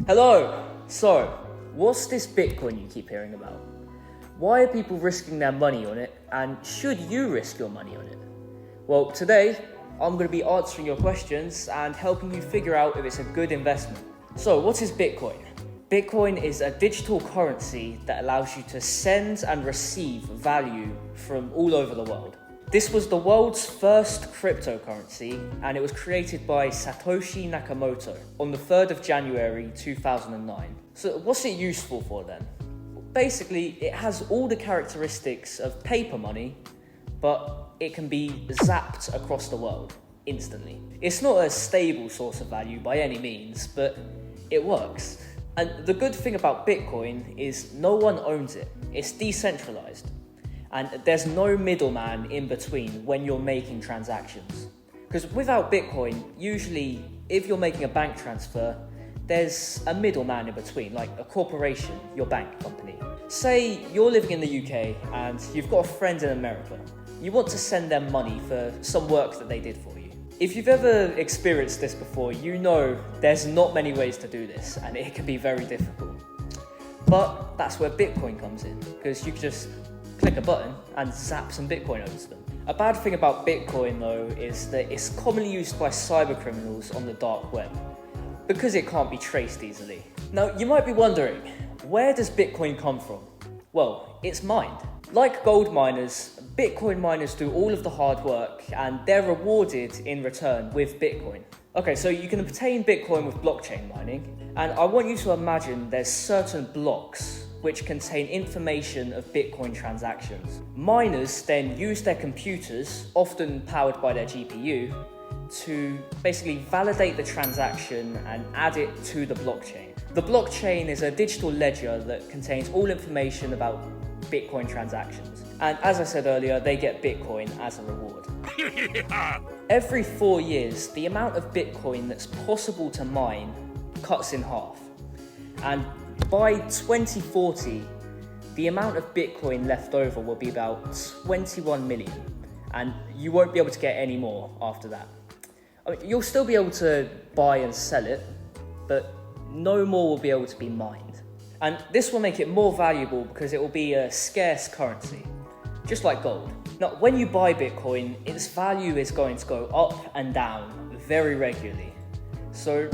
Hello! So, what's this Bitcoin you keep hearing about? Why are people risking their money on it, and should you risk your money on it? Well, today, I'm going to be answering your questions and helping you figure out if it's a good investment. So, what is Bitcoin? Bitcoin is a digital currency that allows you to send and receive value from all over the world. This was the world's first cryptocurrency, and it was created by Satoshi Nakamoto on the 3rd of January 2009. So what's it useful for then? Basically, it has all the characteristics of paper money, but it can be zapped across the world instantly. It's not a stable source of value by any means, but it works. And the good thing about Bitcoin is no one owns it. It's decentralized. And there's no middleman in between when you're making transactions. Because without Bitcoin, usually if you're making a bank transfer, there's a middleman in between, like a corporation, your bank company. Say you're living in the UK and you've got a friend in America. You want to send them money for some work that they did for you. If you've ever experienced this before, you know there's not many ways to do this and it can be very difficult. But that's where Bitcoin comes in, because you can just click a button and zap some Bitcoin over to them. A bad thing about Bitcoin though is that it's commonly used by cyber criminals on the dark web because it can't be traced easily. Now you might be wondering, where does Bitcoin come from? Well, it's mined. Like gold miners, Bitcoin miners do all of the hard work and they're rewarded in return with Bitcoin. Okay, so you can obtain Bitcoin with blockchain mining, and I want you to imagine there's certain blocks which contain information of Bitcoin transactions. Miners then use their computers, often powered by their GPU, to basically validate the transaction and add it to the blockchain. The blockchain is a digital ledger that contains all information about Bitcoin transactions. And as I said earlier, they get Bitcoin as a reward. Every 4 years, the amount of Bitcoin that's possible to mine cuts in half. And by 2040, the amount of Bitcoin left over will be about 21 million, and you won't be able to get any more after that. I mean, you'll still be able to buy and sell it, but no more will be able to be mined. And this will make it more valuable because it will be a scarce currency, just like gold. Now, when you buy Bitcoin, its value is going to go up and down very regularly. So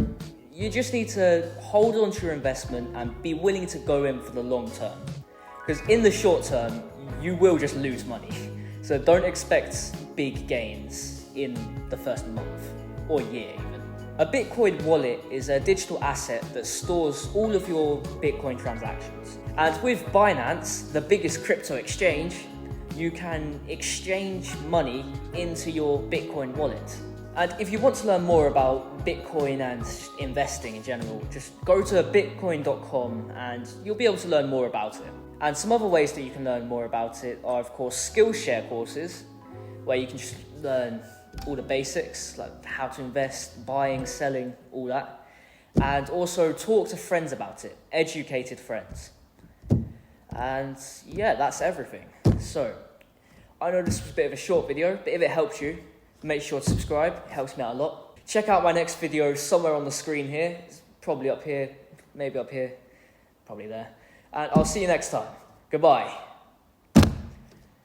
you just need to hold on to your investment and be willing to go in for the long term. Because in the short term, you will just lose money. So don't expect big gains in the first month or year even. A Bitcoin wallet is a digital asset that stores all of your Bitcoin transactions. And with Binance, the biggest crypto exchange, you can exchange money into your Bitcoin wallet. And if you want to learn more about Bitcoin and investing in general, just go to bitcoin.com and you'll be able to learn more about it. And some other ways that you can learn more about it are, of course, Skillshare courses, where you can just learn all the basics, like how to invest, buying, selling, all that. And also talk to friends about it, educated friends. And yeah, that's everything. So, I know this was a bit of a short video, but if it helps you, make sure to subscribe, it helps me out a lot. Check out my next video somewhere on the screen here. It's probably up here, maybe up here, probably there. And I'll see you next time. Goodbye.